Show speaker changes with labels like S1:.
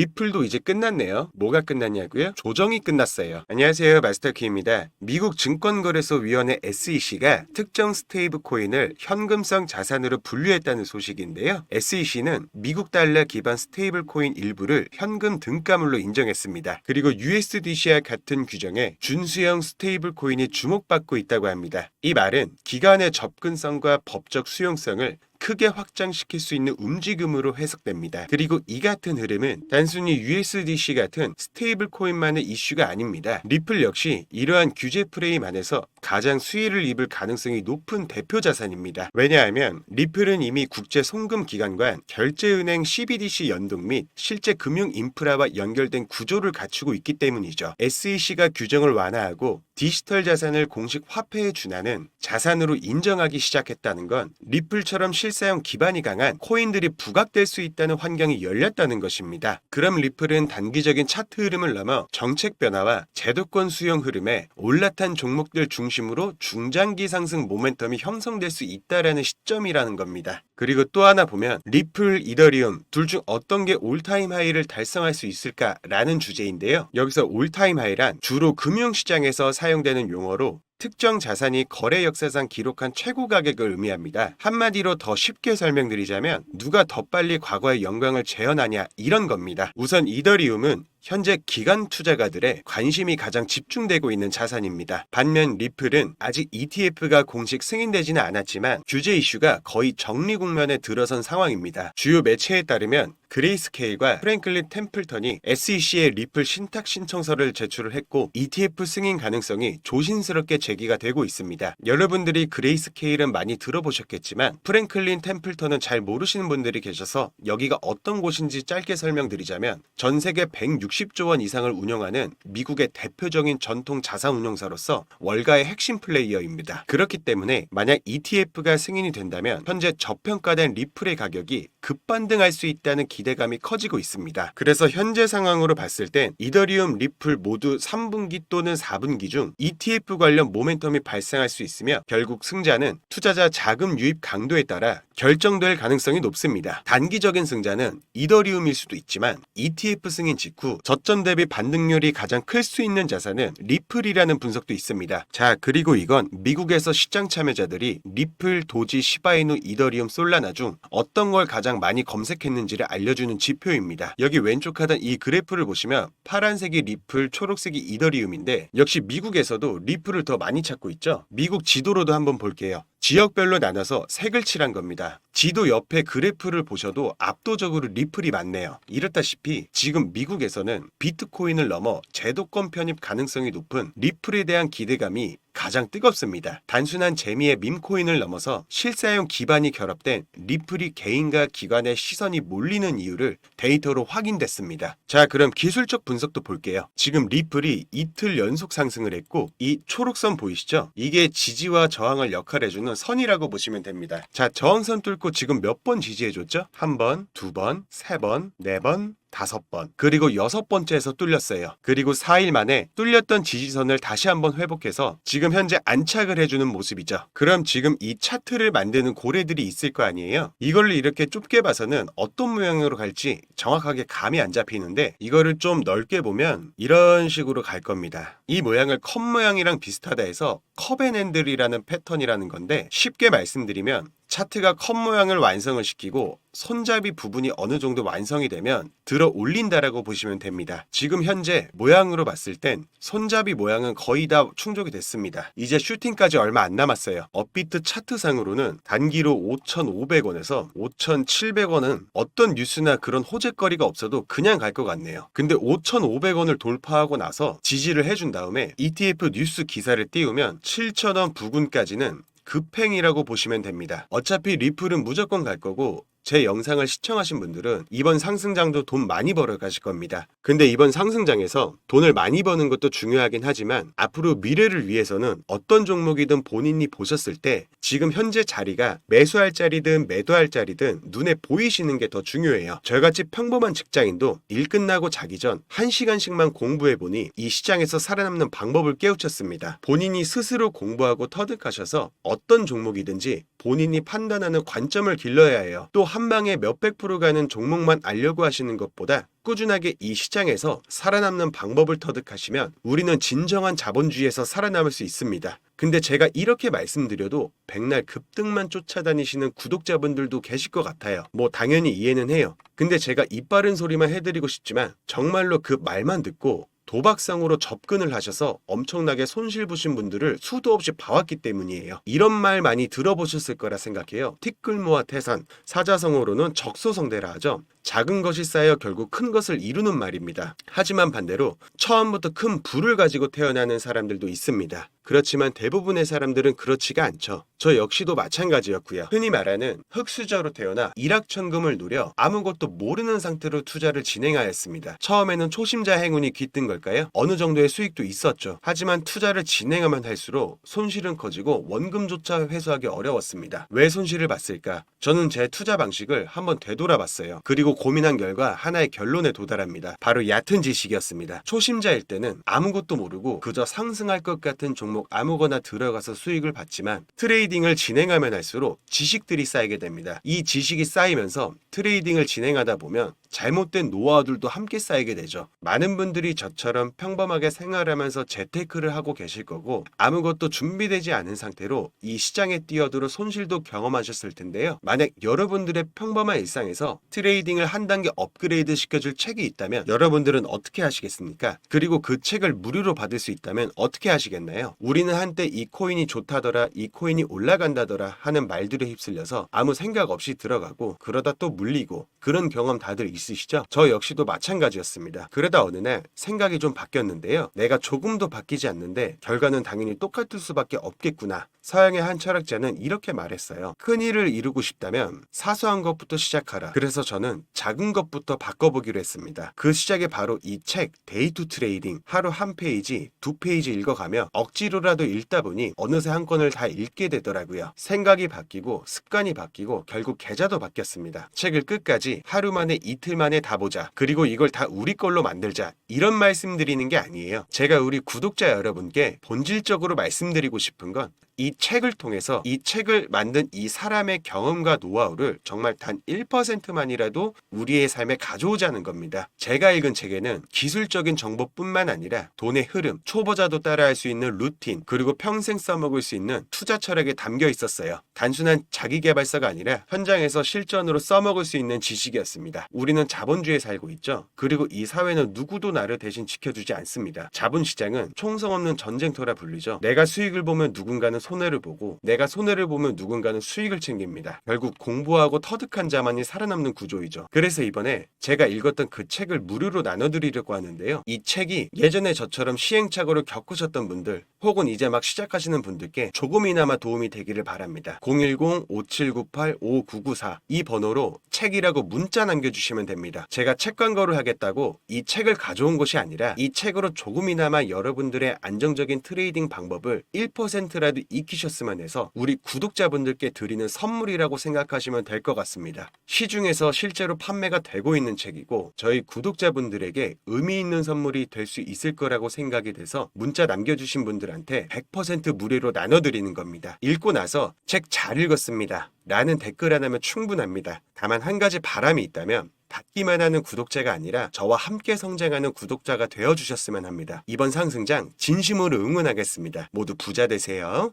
S1: 리플도 이제 끝났네요. 뭐가 끝났냐고요? 조정이 끝났어요. 안녕하세요, 마스터키입니다. 미국 증권거래소위원회 SEC가 특정 스테이블 코인을 현금성 자산으로 분류했다는 소식인데요. SEC는 미국 달러 기반 스테이블 코인 일부를 현금 등가물로 인정했습니다. 그리고 USDC와 같은 규정에 준수형 스테이블 코인이 주목받고 있다고 합니다. 이 말은 기관의 접근성과 법적 수용성을 크게 확장시킬 수 있는 움직임으로 해석됩니다. 그리고 이 같은 흐름은 단순히 USDC 같은 스테이블 코인만의 이슈가 아닙니다. 리플 역시 이러한 규제 프레임 안에서 가장 수혜를 입을 가능성이 높은 대표 자산입니다. 왜냐하면 리플은 이미 국제 송금 기관과 결제은행 CBDC 연동 및 실제 금융 인프라와 연결된 구조를 갖추고 있기 때문이죠. SEC가 규정을 완화하고 디지털 자산을 공식 화폐에 준하는 자산으로 인정하기 시작했다는 건 리플처럼 실사용 기반이 강한 코인들이 부각될 수 있다는 환경이 열렸다는 것입니다. 그럼 리플은 단기적인 차트 흐름을 넘어 정책 변화와 제도권 수용 흐름에 올라탄 종목들 중심으로 중장기 상승 모멘텀이 형성될 수 있다라는 시점이라는 겁니다. 그리고 또 하나 보면 리플, 이더리움 둘 중 어떤 게 올타임 하이를 달성할 수 있을까라는 주제인데요. 여기서 올타임 하이란 주로 금융시장에서 사용되는 용어로 특정 자산이 거래 역사상 기록한 최고 가격을 의미합니다. 한마디로 더 쉽게 설명드리자면 누가 더 빨리 과거의 영광을 재현하냐 이런 겁니다. 우선 이더리움은 현재 기관 투자가들의 관심이 가장 집중되고 있는 자산입니다. 반면 리플은 아직 ETF가 공식 승인되지는 않았지만 규제 이슈가 거의 정리 국면에 들어선 상황입니다. 주요 매체에 따르면 그레이스케일과 프랭클린 템플턴이 SEC에 리플 신탁 신청서를 제출을 했고 ETF 승인 가능성이 조심스럽게 제기가 되고 있습니다. 여러분들이 그레이스케일은 많이 들어보셨겠지만 프랭클린 템플턴은 잘 모르시는 분들이 계셔서 여기가 어떤 곳인지 짧게 설명드리자면 전 세계 160조 원 이상을 운영하는 미국의 대표적인 전통 자산 운용사로서 월가의 핵심 플레이어입니다. 그렇기 때문에 만약 ETF가 승인이 된다면 현재 저평가된 리플의 가격이 급반등할 수 있다는 기대감이 커지고 있습니다. 그래서 현재 상황으로 봤을 땐 이더리움, 리플 모두 3분기 또는 4분기 중 ETF 관련 모멘텀이 발생할 수 있으며 결국 승자는 투자자 자금 유입 강도에 따라 결정될 가능성이 높습니다. 단기적인 승자는 이더리움일 수도 있지만 ETF 승인 직후 저점 대비 반등률이 가장 클 수 있는 자산은 리플이라는 분석도 있습니다. 자, 그리고 이건 미국에서 시장 참여자들이 리플, 도지, 시바이누, 이더리움, 솔라나 중 어떤 걸 가장 많이 검색했는지를 알려주는 지표입니다. 여기 왼쪽 하단 이 그래프를 보시면 파란색이 리플, 초록색이 이더리움인데 역시 미국에서도 리플을 더 많이 찾고 있죠. 미국 지도로도 한번 볼게요. 지역별로 나눠서 색을 칠한 겁니다. 지도 옆에 그래프를 보셔도 압도적으로 리플이 많네요. 이렇다시피 지금 미국에서는 비트코인을 넘어 제도권 편입 가능성이 높은 리플에 대한 기대감이 가장 뜨겁습니다. 단순한 재미의 밈코인을 넘어서 실사용 기반이 결합된 리플이 개인과 기관의 시선이 몰리는 이유를 데이터로 확인됐습니다. 자, 그럼 기술적 분석도 볼게요. 지금 리플이 이틀 연속 상승을 했고 이 초록선 보이시죠? 이게 지지와 저항을 역할해주는 선이라고 보시면 됩니다. 자, 저항선 뚫고 지금 몇 번 지지해줬죠? 한 번, 두 번, 세 번, 네 번, 5번, 그리고 6번째에서 뚫렸어요. 그리고 4일 만에 뚫렸던 지지선을 다시 한번 회복해서 지금 현재 안착을 해주는 모습이죠. 그럼 지금 이 차트를 만드는 고래들이 있을 거 아니에요? 이걸로 이렇게 좁게 봐서는 어떤 모양으로 갈지 정확하게 감이 안 잡히는데 이거를 좀 넓게 보면 이런 식으로 갈 겁니다. 이 모양을 컵 모양이랑 비슷하다 해서 컵앤핸들이라는 패턴이라는 건데 쉽게 말씀드리면 차트가 컵 모양을 완성을 시키고 손잡이 부분이 어느 정도 완성이 되면 들어 올린다라고 보시면 됩니다. 지금 현재 모양으로 봤을 땐 손잡이 모양은 거의 다 충족이 됐습니다. 이제 슈팅까지 얼마 안 남았어요. 업비트 차트상으로는 단기로 5,500원에서 5,700원은 어떤 뉴스나 그런 호재거리가 없어도 그냥 갈 것 같네요. 근데 5,500원을 돌파하고 나서 지지를 해준 다음에 ETF 뉴스 기사를 띄우면 7,000원 부근까지는 급행이라고 보시면 됩니다. 어차피 리플은 무조건 갈 거고 제 영상을 시청하신 분들은 이번 상승장도 돈 많이 벌어 가실 겁니다. 근데 이번 상승장에서 돈을 많이 버는 것도 중요하긴 하지만 앞으로 미래를 위해서는 어떤 종목이든 본인이 보셨을 때 지금 현재 자리가 매수할 자리든 매도할 자리든 눈에 보이시는 게 더 중요해요. 저같이 평범한 직장인도 일 끝나고 자기 전 1시간씩만 공부해보니 이 시장에서 살아남는 방법을 깨우쳤습니다. 본인이 스스로 공부하고 터득하셔서 어떤 종목이든지 본인이 판단하는 관점을 길러야 해요. 또 한 방에 몇백 프로 가는 종목만 알려고 하시는 것보다 꾸준하게 이 시장에서 살아남는 방법을 터득하시면 우리는 진정한 자본주의에서 살아남을 수 있습니다. 근데 제가 이렇게 말씀드려도 백날 급등만 쫓아다니시는 구독자분들도 계실 것 같아요. 뭐 당연히 이해는 해요. 근데 제가 입 바른 소리만 해드리고 싶지만 정말로 그 말만 듣고 도박성으로 접근을 하셔서 엄청나게 손실 보신 분들을 수도 없이 봐왔기 때문이에요. 이런 말 많이 들어보셨을 거라 생각해요. 티끌모아 태산, 사자성어로는 적소성대라 하죠. 작은 것이 쌓여 결국 큰 것을 이루는 말입니다. 하지만 반대로 처음부터 큰 부를 가지고 태어나는 사람들도 있습니다. 그렇지만 대부분의 사람들은 그렇지가 않죠. 저 역시도 마찬가지였고요. 흔히 말하는 흙수저로 태어나 일확천금을 누려 아무것도 모르는 상태로 투자를 진행하였습니다. 처음에는 초심자 행운이 깃든 걸까요? 어느 정도의 수익도 있었죠. 하지만 투자를 진행하면 할수록 손실은 커지고 원금조차 회수하기 어려웠습니다. 왜 손실을 봤을까? 저는 제 투자 방식을 한번 되돌아봤어요. 그리고 고민한 결과 하나의 결론에 도달합니다. 바로 얕은 지식이었습니다. 초심자일 때는 아무것도 모르고 그저 상승할 것 같은 종목 아무거나 들어가서 수익을 봤지만 트레이딩을 진행하면 할수록 지식들이 쌓이게 됩니다. 이 지식이 쌓이면서 트레이딩을 진행하다 보면 잘못된 노하우들도 함께 쌓이게 되죠. 많은 분들이 저처럼 평범하게 생활하면서 재테크를 하고 계실 거고 아무것도 준비되지 않은 상태로 이 시장에 뛰어들어 손실도 경험하셨을 텐데요. 만약 여러분들의 평범한 일상에서 트레이딩을 한 단계 업그레이드 시켜줄 책이 있다면 여러분들은 어떻게 하시겠습니까? 그리고 그 책을 무료로 받을 수 있다면 어떻게 하시겠나요? 우리는 한때 이 코인이 좋다더라, 이 코인이 올라간다더라 하는 말들에 휩쓸려서 아무 생각 없이 들어가고 그러다 또 물리고 그런 경험 다들 있으시죠? 저 역시도 마찬가지였습니다. 그러다 어느 날 생각이 좀 바뀌었는데요. 내가 조금도 바뀌지 않는데 결과는 당연히 똑같을 수밖에 없겠구나. 서양의 한 철학자는 이렇게 말했어요. 큰 일을 이루고 싶다면 사소한 것부터 시작하라. 그래서 저는 작은 것부터 바꿔보기로 했습니다. 그 시작이 바로 이 책 데이 투 트레이딩. 하루 한 페이지, 두 페이지 읽어가며 억지로라도 읽다 보니 어느새 한 권을 다 읽게 되더라고요. 생각이 바뀌고 습관이 바뀌고 결국 계좌도 바뀌었습니다. 책을 끝까지 하루 만에 이틀 만에 다 보자. 그리고 이걸 다 우리 걸로 만들자. 이런 말씀 드리는 게 아니에요. 제가 우리 구독자 여러분께 본질적으로 말씀드리고 싶은 건 이 책을 통해서 이 책을 만든 이 사람의 경험과 노하우를 정말 단 1%만이라도 우리의 삶에 가져오자는 겁니다. 제가 읽은 책에는 기술적인 정보뿐만 아니라 돈의 흐름, 초보자도 따라할 수 있는 루틴, 그리고 평생 써먹을 수 있는 투자 철학이 담겨 있었어요. 단순한 자기계발서가 아니라 현장에서 실전으로 써먹을 수 있는 지식이었습니다. 우리는 자본주의에 살고 있죠. 그리고 이 사회는 누구도 나를 대신 지켜주지 않습니다. 자본시장은 총성 없는 전쟁터라 불리죠. 내가 수익을 보면 누군가는 손해를 보고 내가 손해를 보면 누군가는 수익을 챙깁니다. 결국 공부하고 터득한 자만이 살아남는 구조이죠. 그래서 이번에 제가 읽었던 그 책을 무료로 나눠드리려고 하는데요. 이 책이 예전에 저처럼 시행착오를 겪으셨던 분들 혹은 이제 막 시작하시는 분들께 조금이나마 도움이 되기를 바랍니다. 010-5798-5994 이 번호로 책이라고 문자 남겨주시면 됩니다. 제가 책 광고를 하겠다고 이 책을 가져온 것이 아니라 이 책으로 조금이나마 여러분들의 안정적인 트레이딩 방법을 1%라도 익히셨으면 해서 우리 구독자분들께 드리는 선물이라고 생각하시면 될 것 같습니다. 시중에서 실제로 판매가 되고 있는 책이고 저희 구독자분들에게 의미 있는 선물이 될 수 있을 거라고 생각이 돼서 문자 남겨주신 분들한테 100% 무료로 나눠드리는 겁니다. 읽고 나서 책 잘 읽었습니다 라는 댓글 하나면 충분합니다. 다만 한 가지 바람이 있다면 받기만 하는 구독자가 아니라 저와 함께 성장하는 구독자가 되어주셨으면 합니다. 이번 상승장 진심으로 응원하겠습니다. 모두 부자 되세요.